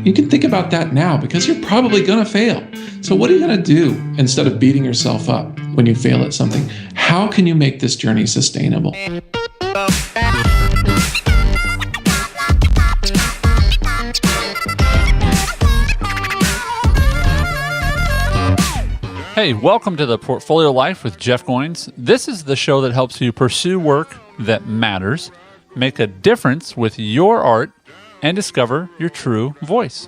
You can think about that now because you're probably going to fail. So what are you going to do instead of beating yourself up when you fail at something? How can you make this journey sustainable? Hey, welcome to the Portfolio Life with Jeff Goins. This is the show that helps you pursue work that matters, make a difference with your art, and discover your true voice.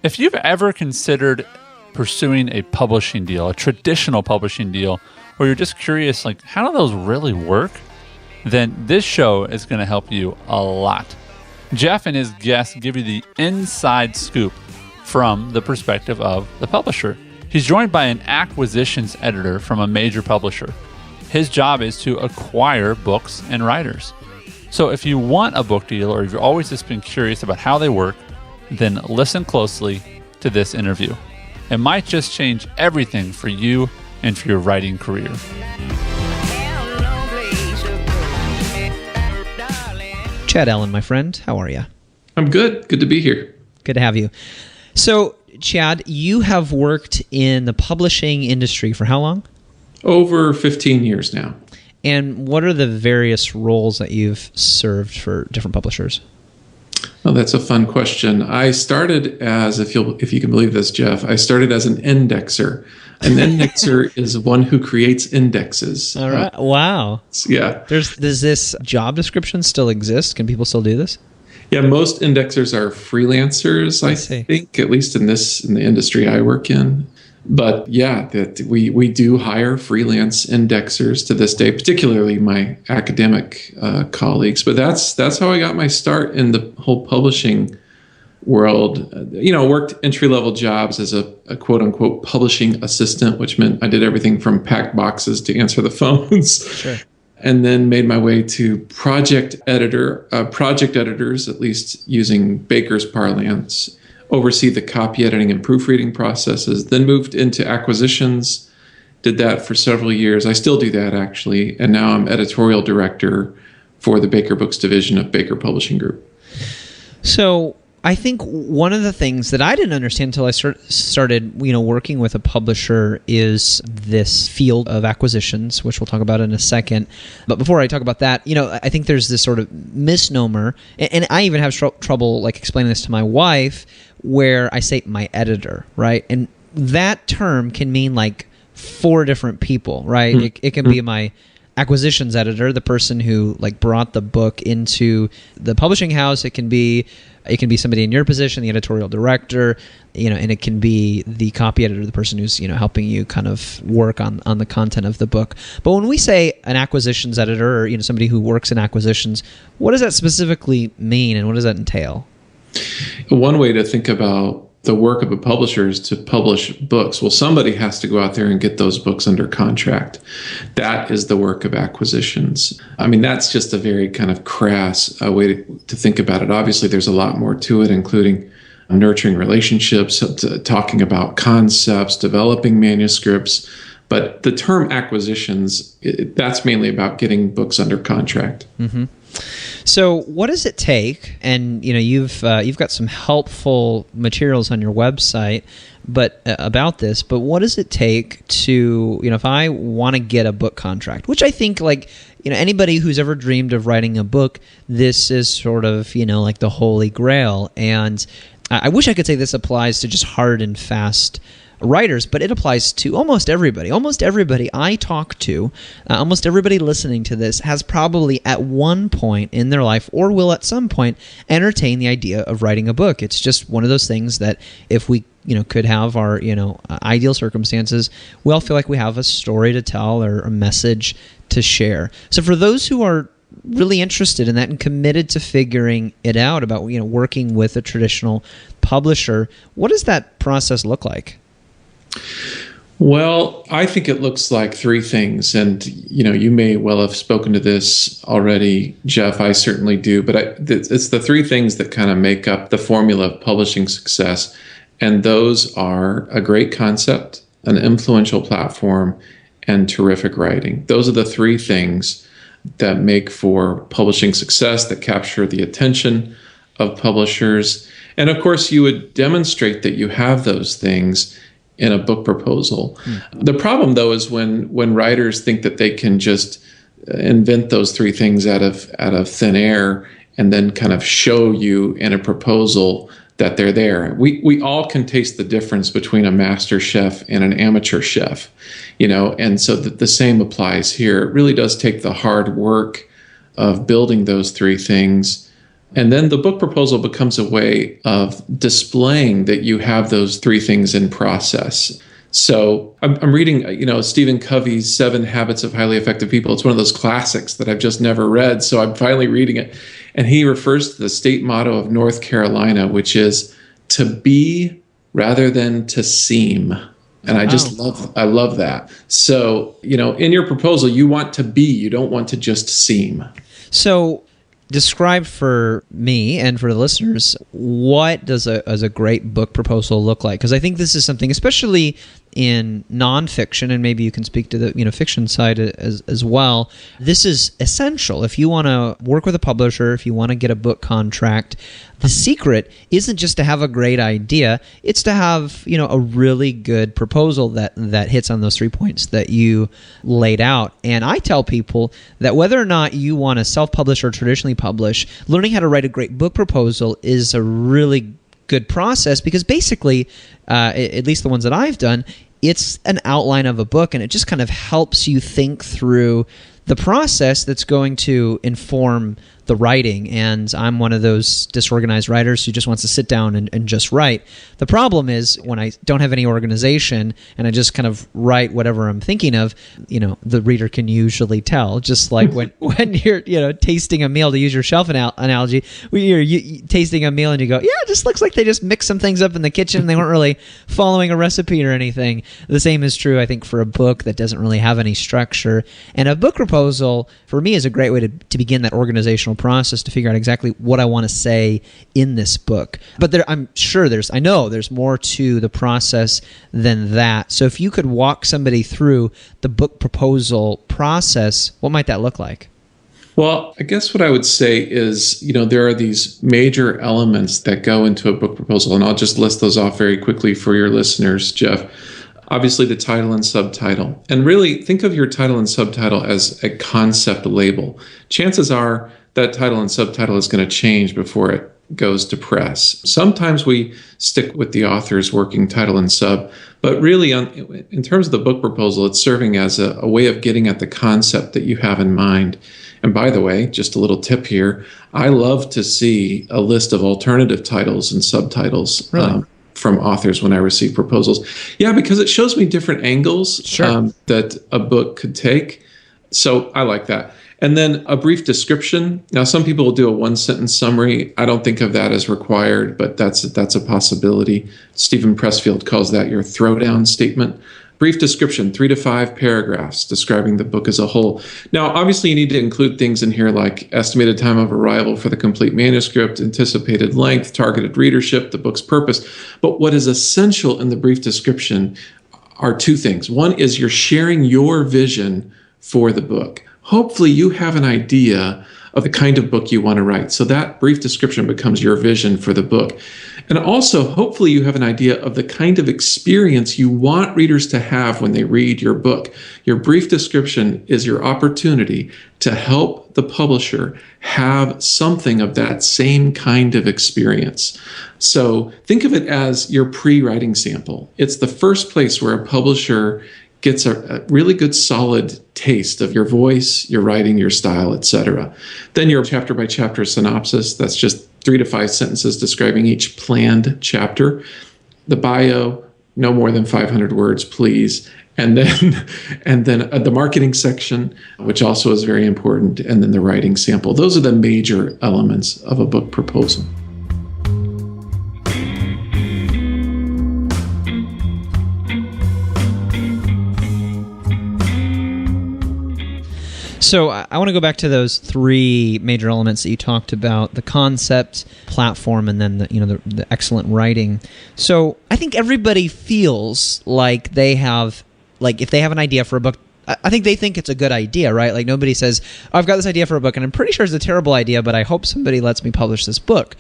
If you've ever considered pursuing a publishing deal, a traditional publishing deal, or you're just curious, like, how do those really work? Then this show is going to help you a lot. Jeff and his guests give you the inside scoop from the perspective of the publisher. He's joined by an acquisitions editor from a major publisher. His job is to acquire books and writers. So if you want a book deal or if you've always just been curious about how they work, then listen closely to this interview. It might just change everything for you and for your writing career. Chad Allen, my friend, how are you? I'm good. Good to be here. Good to have you. So, Chad, you have worked in the publishing industry for how long? Over 15 years now. And what are the various roles that you've served for different publishers? Well, that's a fun question. I started as, if you can believe this, Jeff, I started as an indexer. An indexer is one who creates indexes. All right. Wow. Yeah. Does this job description still exist? Can people still do this? Yeah, most indexers are freelancers, I think, at least in the industry I work in. But yeah, that we do hire freelance indexers to this day, particularly my academic colleagues. But that's how I got my start in the whole publishing world. Worked entry-level jobs as a quote-unquote publishing assistant, which meant I did everything from pack boxes to answer the phones. Sure. And then made my way to project editors, at least using Baker's parlance, oversee the copy editing and proofreading processes, then moved into acquisitions, did that for several years. I still do that, actually, and now I'm editorial director for the Baker Books division of Baker Publishing Group. So I think one of the things that I didn't understand until I started, working with a publisher is this field of acquisitions, which we'll talk about in a second. But before I talk about that, I think there's this sort of misnomer, and I even have trouble like explaining this to my wife, where I say my editor, right? And that term can mean like 4 different people, right? Mm-hmm. It can be my acquisitions editor, the person who like brought the book into the publishing house. It can be somebody in your position, the editorial director, and it can be the copy editor, the person who's, helping you kind of work on the content of the book. But when we say an acquisitions editor or, somebody who works in acquisitions, what does that specifically mean and what does that entail? One way to think about the work of a publisher is to publish books. Well, somebody has to go out there and get those books under contract. That is the work of acquisitions. I mean, that's just a very kind of crass way to think about it. Obviously, there's a lot more to it, including nurturing relationships, talking about concepts, developing manuscripts. But the term acquisitions, that's mainly about getting books under contract. Mm-hmm. So what does it take? And you've got some helpful materials on your website, about this. But what does it take to if I want to get a book contract, which I think anybody who's ever dreamed of writing a book, this is sort of like the holy grail. And I wish I could say this applies to just hard and fast writers, but it applies to almost everybody. Almost everybody I talk to, almost everybody listening to this has probably at one point in their life or will at some point entertain the idea of writing a book. It's just one of those things that if we could have our ideal circumstances, we all feel like we have a story to tell or a message to share. So for those who are really interested in that and committed to figuring it out about working with a traditional publisher, what does that process look like? Well, I think it looks like 3 things. And, you may well have spoken to this already, Jeff. I certainly do. But it's the 3 things that kind of make up the formula of publishing success. And those are a great concept, an influential platform, and terrific writing. Those are the 3 things that make for publishing success, that capture the attention of publishers. And of course, you would demonstrate that you have those things in a book proposal. The problem, though, is when writers think that they can just invent those three things out of thin air and then kind of show you in a proposal that they're there. We all can taste the difference between a master chef and an amateur chef, and so the same applies here. It really does take the hard work of building those three things. And then the book proposal becomes a way of displaying that you have those three things in process. So I'm reading, Stephen Covey's 7 Habits of Highly Effective People. It's one of those classics that I've just never read. So I'm finally reading it. And he refers to the state motto of North Carolina, which is to be rather than to seem. And I just love that. So, in your proposal, you want to be, you don't want to just seem. So describe for me and for the listeners, what does a great book proposal look like? Because I think this is something, especially in nonfiction, and maybe you can speak to the fiction side as well. This is essential if you want to work with a publisher, if you want to get a book contract. The secret isn't just to have a great idea; it's to have a really good proposal that hits on those 3 points that you laid out. And I tell people that whether or not you want to self-publish or traditionally publish, learning how to write a great book proposal is a really good process, because basically, at least the ones that I've done, it's an outline of a book, and it just kind of helps you think through the process that's going to inform the writing. And I'm one of those disorganized writers who just wants to sit down and just write. The problem is when I don't have any organization and I just kind of write whatever I'm thinking of, the reader can usually tell. Just like when you're tasting a meal, to use your shelf analogy, when you're tasting a meal and you go, yeah, it just looks like they just mixed some things up in the kitchen. They weren't really following a recipe or anything. The same is true, I think, for a book that doesn't really have any structure. And a book proposal, for me, is a great way to begin that organizational process to figure out exactly what I want to say in this book. But I know there's more to the process than that. So if you could walk somebody through the book proposal process, what might that look like? Well, I guess what I would say is, there are these major elements that go into a book proposal, and I'll just list those off very quickly for your listeners, Jeff. Obviously, the title and subtitle. And really, think of your title and subtitle as a concept label. Chances are that title and subtitle is going to change before it goes to press. Sometimes we stick with the author's working title and sub, but really, in terms of the book proposal, it's serving as a way of getting at the concept that you have in mind. And by the way, just a little tip here, I love to see a list of alternative titles and subtitles. Really? From authors when I receive proposals. Yeah, because it shows me different angles that a book could take. So I like that. And then a brief description. Now, some people will do a 1-sentence summary. I don't think of that as required, but that's a possibility. Stephen Pressfield calls that your throwdown statement. Brief description, 3 to 5 paragraphs describing the book as a whole. Now, obviously, you need to include things in here like estimated time of arrival for the complete manuscript, anticipated length, targeted readership, the book's purpose. But what is essential in the brief description are 2 things. One is you're sharing your vision for the book. Hopefully, you have an idea of the kind of book you want to write. So that brief description becomes your vision for the book. And also, hopefully you have an idea of the kind of experience you want readers to have when they read your book. Your brief description is your opportunity to help the publisher have something of that same kind of experience. So think of it as your pre-writing sample. It's the first place where a publisher gets a really good solid taste of your voice, your writing, your style, etc. Then your chapter by chapter synopsis, that's just 3 to 5 sentences describing each planned chapter. The bio, no more than 500 words, please. And then the marketing section, which also is very important, and then the writing sample. Those are the major elements of a book proposal. So I want to go back to those 3 major elements that you talked about: the concept, platform, and then the excellent writing. So I think everybody feels like they have, if they have an idea for a book, I think they think it's a good idea, right? Like nobody says, oh, I've got this idea for a book and I'm pretty sure it's a terrible idea, but I hope somebody lets me publish this book.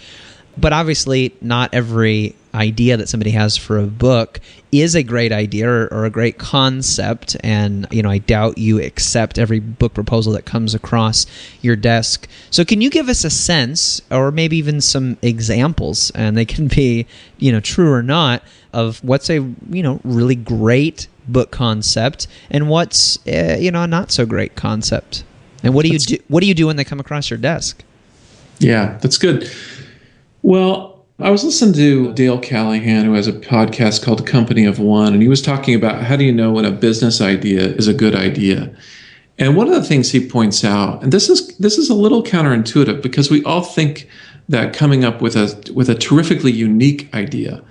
But obviously, not every idea that somebody has for a book is a great idea or a great concept. And, I doubt you accept every book proposal that comes across your desk. So can you give us a sense, or maybe even some examples, and they can be, true or not, of what's a, really great book concept and what's, a not so great concept? And what do you do? What do you do when they come across your desk? Yeah, that's good. Well, I was listening to Dale Callahan, who has a podcast called Company of One, and he was talking about how do you know when a business idea is a good idea. And one of the things he points out, and this is a little counterintuitive because we all think that coming up with a terrifically unique idea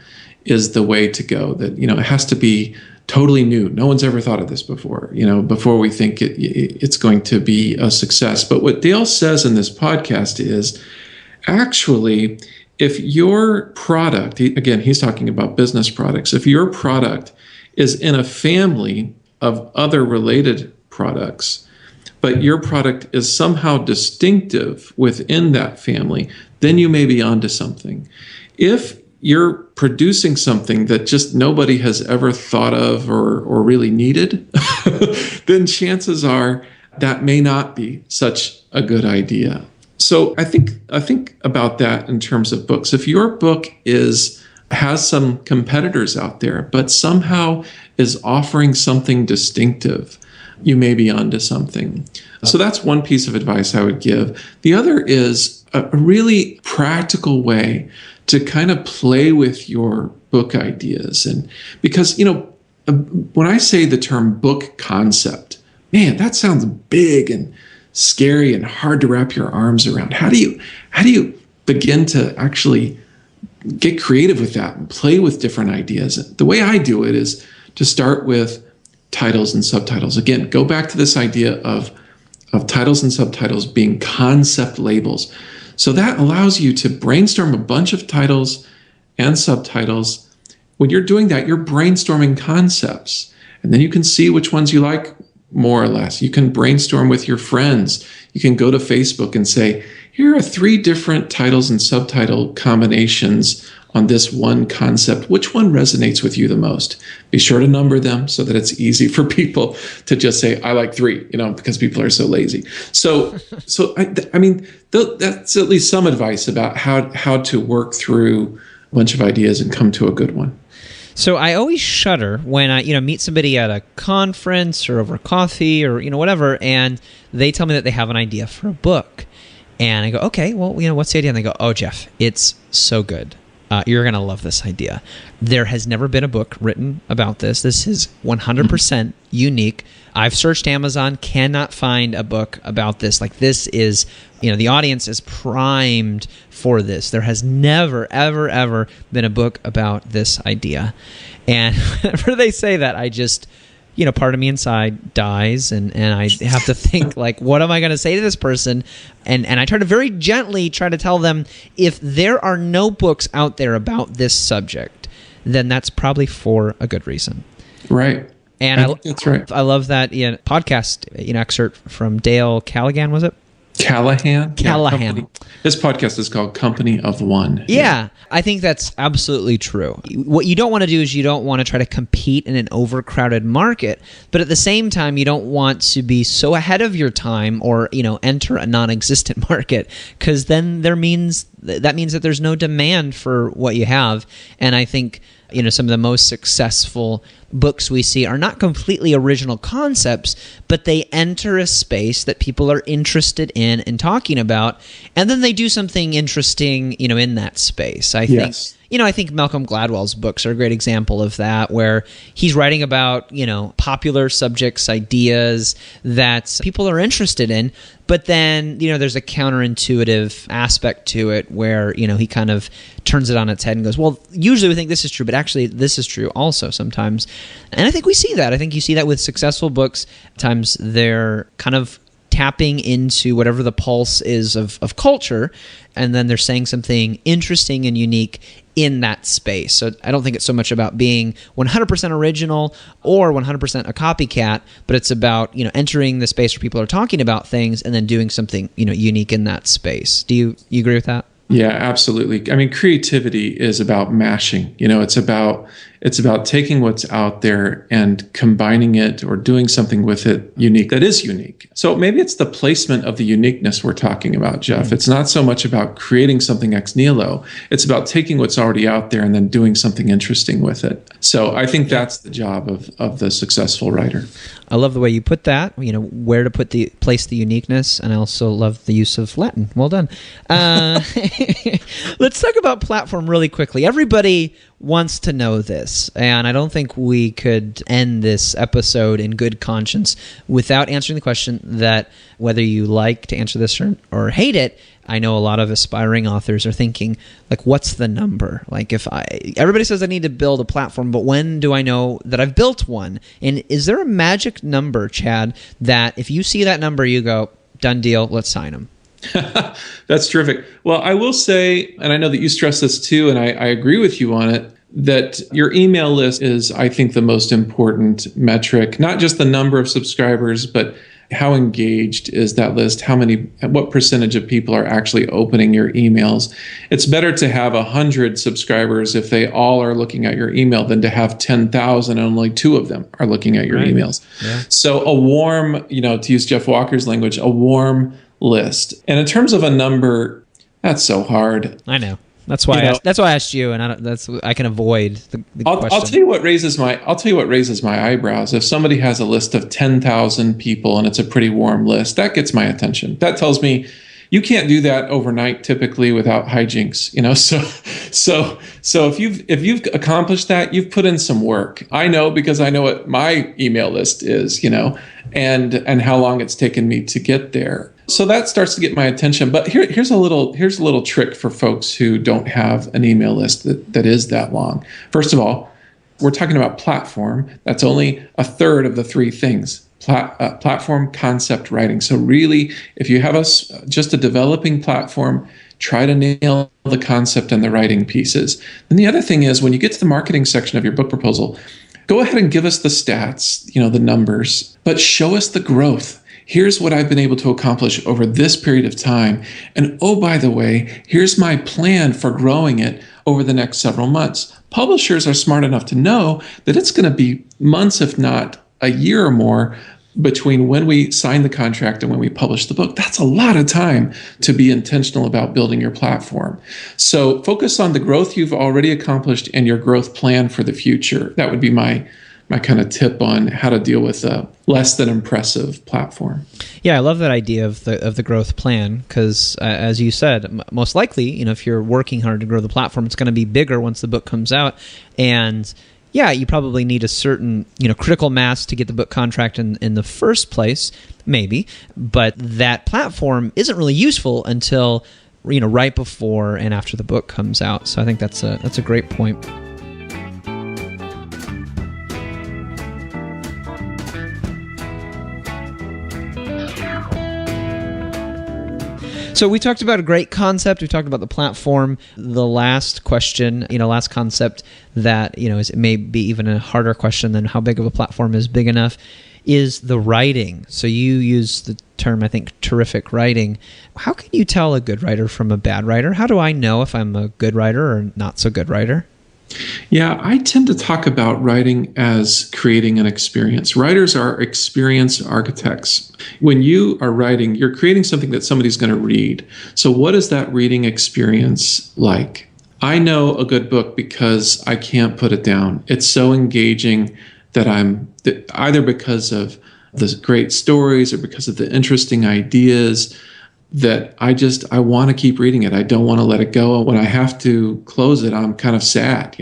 is the way to go. That it has to be totally new. No one's ever thought of this before. Before we think it's going to be a success. But what Dale says in this podcast is actually, if your product, again, he's talking about business products, if your product is in a family of other related products, but your product is somehow distinctive within that family, then you may be onto something. If you're producing something that just nobody has ever thought of or really needed, then chances are that may not be such a good idea. So I think about that in terms of books. If your book has some competitors out there, but somehow is offering something distinctive, you may be onto something. So that's one piece of advice I would give. The other is a really practical way to kind of play with your book ideas. And because, when I say the term book concept, man, that sounds big and scary and hard to wrap your arms around. How do you begin to actually get creative with that and play with different ideas? The way I do it is to start with titles and subtitles. Again, go back to this idea of titles and subtitles being concept labels. So that allows you to brainstorm a bunch of titles and subtitles. When you're doing that, you're brainstorming concepts, and then you can see which ones you like more or less. You can brainstorm with your friends. You can go to Facebook and say, here are 3 different titles and subtitle combinations on this one concept. Which one resonates with you the most? Be sure to number them so that it's easy for people to just say, I like 3, because people are so lazy. So I mean, that's at least some advice about how to work through a bunch of ideas and come to a good one. So I always shudder when I, meet somebody at a conference or over coffee or, whatever, and they tell me that they have an idea for a book. And I go, okay, well, what's the idea? And they go, oh, Jeff, it's so good. You're going to love this idea. There has never been a book written about this. This is 100% unique. I've searched Amazon, cannot find a book about this. Like, this is, the audience is primed for this. There has never, ever, ever been a book about this idea. And whenever they say that, I just, part of me inside dies, and I have to think, like, what am I going to say to this person? And I try to very gently try to tell them, if there are no books out there about this subject, then that's probably for a good reason. Right. And I think that's right. I love that podcast excerpt from Dale Callahan, was it? Callahan. Yeah, his podcast is called Company of One. Yeah, I think that's absolutely true. What you don't want to do is you don't want to try to compete in an overcrowded market, but at the same time, you don't want to be so ahead of your time or, enter a non-existent market, because then that means that there's no demand for what you have. And I think some of the most successful books we see are not completely original concepts, but they enter a space that people are interested in and talking about, and then they do something interesting, in that space. I think, I think Malcolm Gladwell's books are a great example of that, where he's writing about, popular subjects, ideas that people are interested in, but then, there's a counterintuitive aspect to it where, he kind of turns it on its head and goes, well, usually we think this is true, but actually this is true also sometimes. And I think we see that. I think you see that with successful books. At times they're kind of tapping into whatever the pulse is of culture, and then they're saying something interesting and unique in that space. So I don't think it's so much about being 100% original or 100% a copycat, but it's about, entering the space where people are talking about things and then doing something, unique in that space. Do you agree with that? Yeah, absolutely. I mean, creativity is about mashing. It's about taking what's out there and combining it or doing something with it unique that is unique. So maybe it's the placement of the uniqueness we're talking about, Jeff. It's not so much about creating something ex nihilo. It's about taking what's already out there and then doing something interesting with it. So I think that's the job of the successful writer. I love the way you put that, where to place the uniqueness, and I also love the use of Latin. Well done. Let's talk about platform really quickly. Everybody wants to know this, and I don't think we could end this episode in good conscience without answering the question that whether you like to answer this or hate it, I know a lot of aspiring authors are thinking, like, what's the number? Like, everybody says I need to build a platform, but when do I know that I've built one? And is there a magic number, Chad, that if you see that number, you go, done deal, let's sign them? That's terrific. Well, I will say, and I know that you stress this too, and I agree with you on it, that your email list is, I think, the most important metric, not just the number of subscribers, but how engaged is that list? What percentage of people are actually opening your emails? It's better to have 100 subscribers if they all are looking at your email than to have 10,000 and only 2 of them are looking at your emails. Yeah. So a warm, to use Jeff Walker's language, a warm list. And in terms of a number, that's so hard. I know. That's why I asked you, and I can avoid the question. I'll tell you what raises my eyebrows. If somebody has a list of 10,000 people and it's a pretty warm list, that gets my attention. That tells me you can't do that overnight typically without hijinks. So if you've accomplished that, you've put in some work. I know because I know what my email list is, and how long it's taken me to get there. So that starts to get my attention. But here's a little trick for folks who don't have an email list that is that long. First of all, we're talking about platform. That's only a third of the 3 things. Platform, concept, writing. So really, if you have just a developing platform, try to nail the concept and the writing pieces. And the other thing is, when you get to the marketing section of your book proposal, go ahead and give us the stats, the numbers, but show us the growth. Here's what I've been able to accomplish over this period of time. And oh, by the way, here's my plan for growing it over the next several months. Publishers are smart enough to know that it's going to be months, if not a year or more, between when we sign the contract and when we publish the book. That's a lot of time to be intentional about building your platform. So focus on the growth you've already accomplished and your growth plan for the future. That would be my kind of tip on how to deal with a less than impressive platform. Yeah, I love that idea of the growth plan because, as you said, most likely, if you're working hard to grow the platform, it's going to be bigger once the book comes out. And yeah, you probably need a certain, critical mass to get the book contract in the first place, maybe. But that platform isn't really useful until, right before and after the book comes out. So I think that's a great point. So we talked about a great concept. We talked about the platform. The last question, last concept that, it may be even a harder question than how big of a platform is big enough, is the writing. So you use the term, I think, terrific writing. How can you tell a good writer from a bad writer? How do I know if I'm a good writer or not so good writer? Yeah, I tend to talk about writing as creating an experience. Writers are experience architects. When you are writing, you're creating something that somebody's going to read. So what is that reading experience like? I know a good book because I can't put it down. It's so engaging that either because of the great stories or because of the interesting ideas that I want to keep reading it. I don't want to let it go. When I have to close it, I'm kind of sad,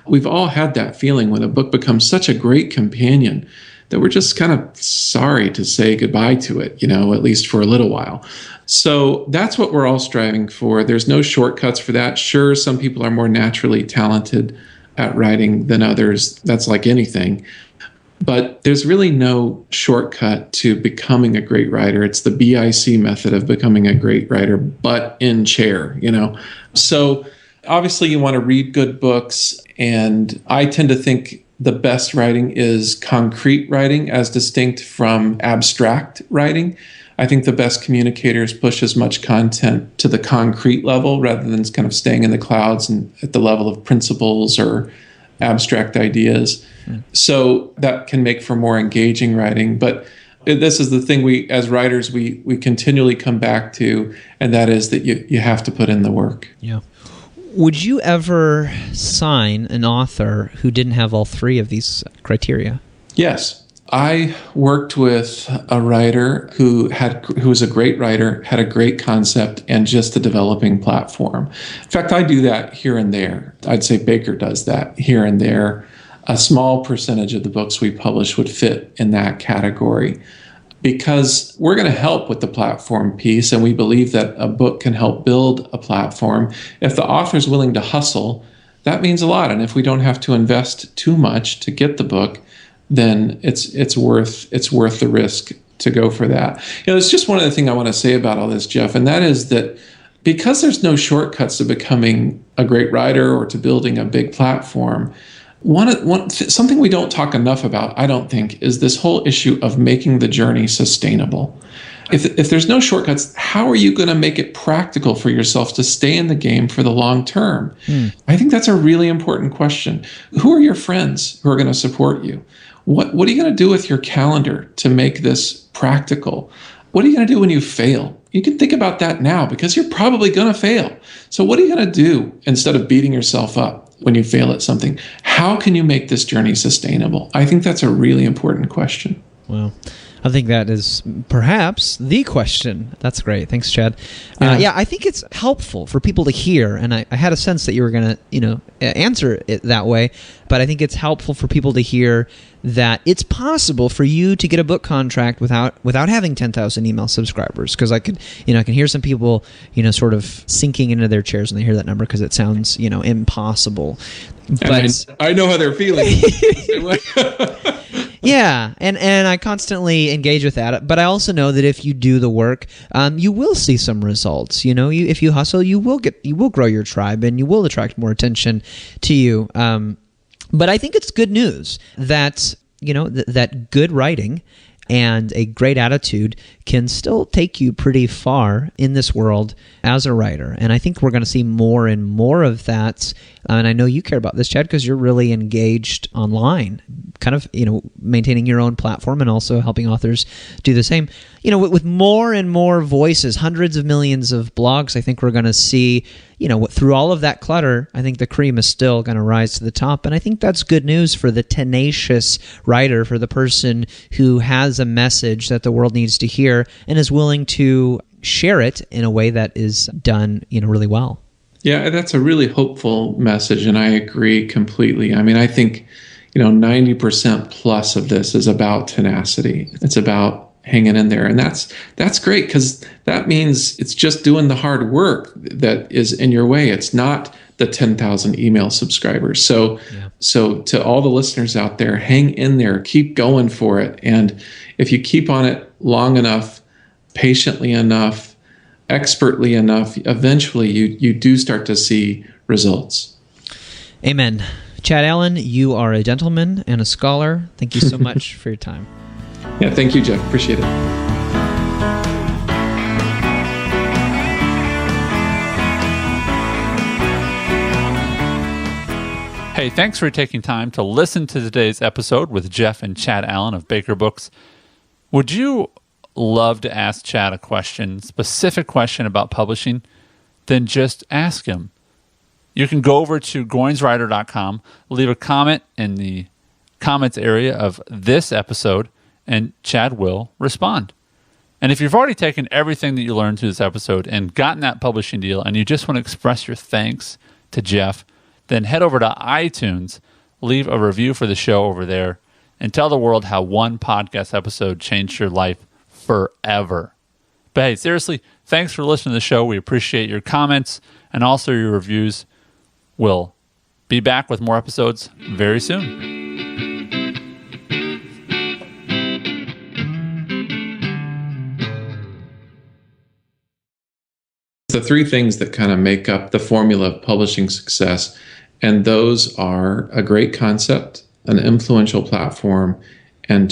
We've all had that feeling when a book becomes such a great companion that we're just kind of sorry to say goodbye to it, at least for a little while. So that's what we're all striving for. There's no shortcuts for that. Sure, some people are more naturally talented at writing than others. That's like anything. But there's really no shortcut to becoming a great writer. It's the BIC method of becoming a great writer, but in chair, So obviously you want to read good books. And I tend to think the best writing is concrete writing as distinct from abstract writing. I think the best communicators push as much content to the concrete level rather than kind of staying in the clouds and at the level of principles or abstract ideas. So that can make for more engaging writing. But this is the thing we, as writers, we continually come back to, and that is that you have to put in the work. Yeah. Would you ever sign an author who didn't have all three of these criteria? Yes. I worked with a writer who was a great writer, had a great concept, and just a developing platform. In fact, I do that here and there. I'd say Baker does that here and there. A small percentage of the books we publish would fit in that category because we're going to help with the platform piece, and we believe that a book can help build a platform. If the author's willing to hustle, that means a lot. And if we don't have to invest too much to get the book, then it's worth the risk to go for that. It's just one other thing I want to say about all this, Jeff, and that is that because there's no shortcuts to becoming a great writer or to building a big platform, something we don't talk enough about, I don't think, is this whole issue of making the journey sustainable. If there's no shortcuts, how are you going to make it practical for yourself to stay in the game for the long term? I think that's a really important question. Who are your friends who are going to support you? What are you going to do with your calendar to make this practical? What are you going to do when you fail? You can think about that now because you're probably going to fail. So what are you going to do instead of beating yourself up when you fail at something? How can you make this journey sustainable? I think that's a really important question. Well, I think that is perhaps the question. That's great. Thanks, Chad. Yeah, I think it's helpful for people to hear, and I had a sense that you were going to, answer it that way, but I think it's helpful for people to hear that it's possible for you to get a book contract without having 10,000 email subscribers. Because I can hear some people, sort of sinking into their chairs when they hear that number because it sounds, impossible. But I know how they're feeling. Yeah, and I constantly engage with that. But I also know that if you do the work, you will see some results. If you hustle, you will grow your tribe, and you will attract more attention to you. But I think it's good news that that good writing and a great attitude can still take you pretty far in this world as a writer. And I think we're going to see more and more of that. And I know you care about this, Chad, because you're really engaged online, kind of, maintaining your own platform and also helping authors do the same. With more and more voices, hundreds of millions of blogs, I think we're going to see, through all of that clutter, I think the cream is still going to rise to the top. And I think that's good news for the tenacious writer, for the person who has a message that the world needs to hear and is willing to share it in a way that is done, really well. Yeah, that's a really hopeful message, and I agree completely. I mean, I think, 90% plus of this is about tenacity. It's about hanging in there, and that's great because that means it's just doing the hard work that is in your way. It's not the 10,000 email subscribers. So to all the listeners out there, hang in there, keep going for it, and if you keep on it long enough, patiently enough, expertly enough, eventually you do start to see results. Amen. Chad Allen, you are a gentleman and a scholar. Thank you so much for your time. Yeah, thank you, Jeff. Appreciate it. Hey, thanks for taking time to listen to today's episode with Jeff and Chad Allen of Baker Books. Would you love to ask Chad a specific question about publishing? Then just ask him. You can go over to goinswriter.com, leave a comment in the comments area of this episode, and Chad will respond. And if you've already taken everything that you learned through this episode and gotten that publishing deal, and you just want to express your thanks to Jeff, then head over to iTunes, leave a review for the show over there, and tell the world how one podcast episode changed your life forever. But hey, seriously, thanks for listening to the show. We appreciate your comments and also your reviews. We'll be back with more episodes very soon. The three things that kind of make up the formula of publishing success, and those are a great concept, an influential platform, and